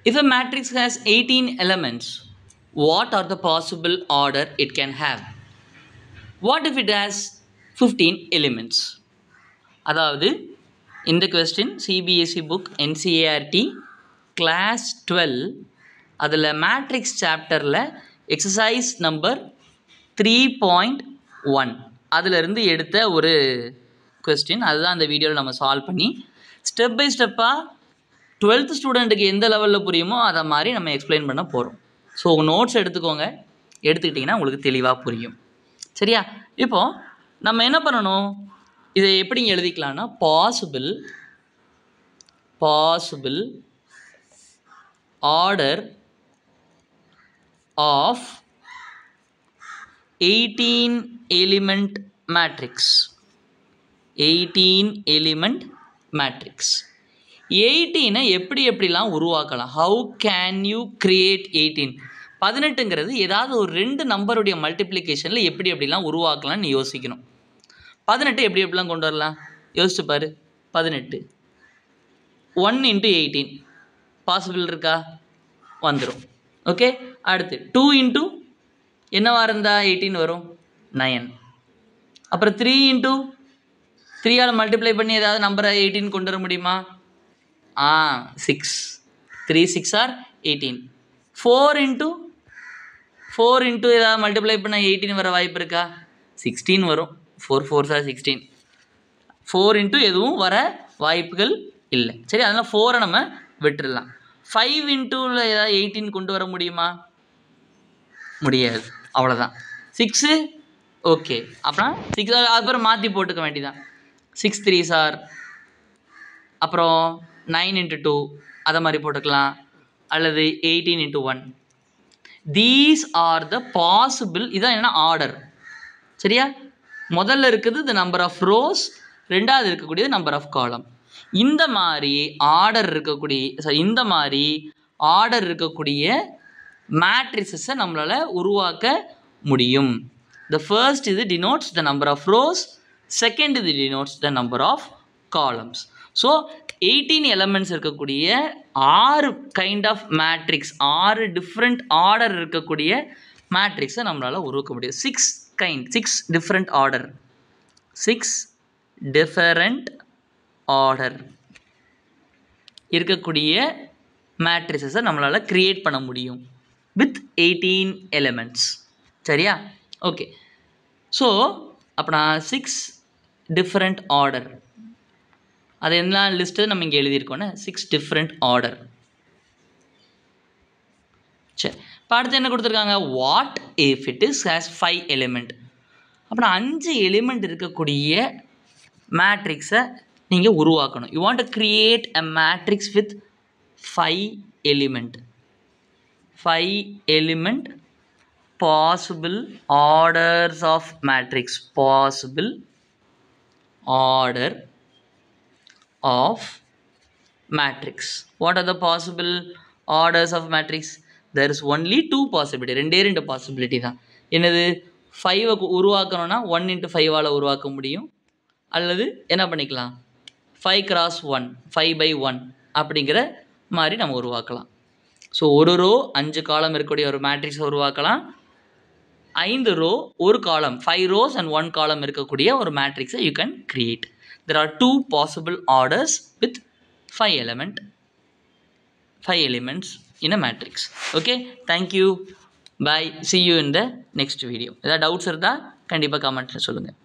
If a matrix has 18 elements, what are the possible order it can have? What if it has 15 elements? அதாவது இந்த question CBSE book NCERT class 12 அதில் matrix chapterல exercise number 3.1 அதிலிருந்து எடுத்த ஒரு question. அதுதான் அந்த வீடியோவில் நம்ம சால்வ் பண்ணி ஸ்டெப் பை ஸ்டெப்பாக 12th ஸ்டூடெண்ட்டுக்கு எந்த லெவலில் புரியுமோ அதை மாதிரி நம்ம எக்ஸ்பிளைன் பண்ண போகிறோம். ஸோ நோட்ஸ் எடுத்துக்கோங்க, எடுத்துக்கிட்டிங்கன்னா உங்களுக்கு தெளிவாக புரியும். சரியா? இப்போது நம்ம என்ன பண்ணணும், இதை எப்படி எழுதிக்கலாம்னா possible order of 18 element matrix. 18 element matrix 18 எப்படிலாம் உருவாக்கலாம்? How can you create 18? 18ங்கிறது ஏதாவது ஒரு 2 நம்பருடைய மல்டிப்ளிகேஷனில் எப்படிலாம் உருவாக்கலாம்னு யோசிக்கணும். 18 எப்படிலாம் கொண்டு வரலாம் யோசிச்சு பாரு. 18 1 × 18 பாசிபிள் இருக்கா? வந்துடும். ஓகே, அடுத்து 2 × என்னவாக இருந்தால் 18 வரும்? 9. அப்புறம் 3 × 3ஆல் மல்டிப்ளை பண்ணி ஏதாவது நம்பரை 18 கொண்டு வர முடியுமா? 6. 3 6 ஆர் 18. 4 × ஏதாவது மல்டிப்ளை பண்ண 18 வர வாய்ப்பு இருக்கா? 16 வரும். 4 4s ஆர் 16. 4 × எதுவும் வர வாய்ப்புகள் இல்லை. சரி, அதனால் 4 நம்ம விட்டுடலாம். 5 × ஏதாவது 18 கொண்டு வர முடியுமா? முடியாது, அவ்வளோதான். 6 ஓகே, அப்புறம் 6 அப்புறம் மாற்றி போட்டுக்க வேண்டியதான். 6 3s ஆர், அப்புறம் 9 × 2 அதை மாதிரி போட்டுக்கலாம், அல்லது 18 × 1. These are the possible. இதான் என்ன ஆர்டர். சரியா? முதல்ல இருக்குது த நம்பர் ஆஃப் ரோஸ், ரெண்டாவது இருக்கக்கூடியது நம்பர் ஆஃப் காலம். இந்த மாதிரி ஆர்டர் இருக்கக்கூடிய மேட்ரிசஸை நம்மளால் உருவாக்க முடியும். த ஃபர்ஸ்ட் இது denotes the number of rows, second இது denotes the number of columns. So 18 elements இருக்கக்கூடிய 6 kind of matrix, 6 different order இருக்கக்கூடிய மேட்ரிக்ஸை நம்மளால் உருவாக்க முடியும். 6 டிஃப்ரெண்ட் ஆர்டர், 6 டிஃபரண்ட் ஆர்டர் இருக்கக்கூடிய மேட்ரிசஸை நம்மளால் க்ரியேட் பண்ண முடியும் வித் 18 எலிமெண்ட்ஸ். சரியா? ஓகே, ஸோ அப்போ நான் 6 டிஃப்ரெண்ட் ஆர்டர், அது என்ன லிஸ்ட்டு நம்ம இங்கே எழுதியிருக்கோன்னு 6 டிஃப்ரெண்ட் ஆர்டர். சரி, இப்போ அடுத்து என்ன கொடுத்துருக்காங்க? What if it is has 5 element. அப்புறம் 5 எலிமெண்ட் இருக்கக்கூடிய மேட்ரிக்ஸை நீங்கள் உருவாக்கணும். You want to create a matrix with 5 element. 5 element possible orders of matrix. Possible order of matrix. What are the possible orders of matrix? There is only 2 possibility. ரெண்டு possibility தான். என்னது? 5 உருவாக்கணும்னா 1 × 5ஆல் உருவாக்க முடியும், அல்லது என்ன பண்ணிக்கலாம் 5 × 1 5/1 அப்படிங்கிற மாதிரி நம்ம உருவாக்கலாம். ஸோ ஒரு ரோ 5 காலம் இருக்கக்கூடிய ஒரு மேட்ரிக்ஸை உருவாக்கலாம். 5 ரோ ஒரு காலம், 5 rows and 1 column இருக்கக்கூடிய ஒரு மேட்ரிக்ஸை you can create. There are 2 possible orders with 5 elements in a matrix. Okay, thank you, bye, see you in the next video. ஏதாவது டவுட்ஸ் இருந்தால் கண்டிப்பாக கமெண்ட்டில் சொல்லுங்கள்.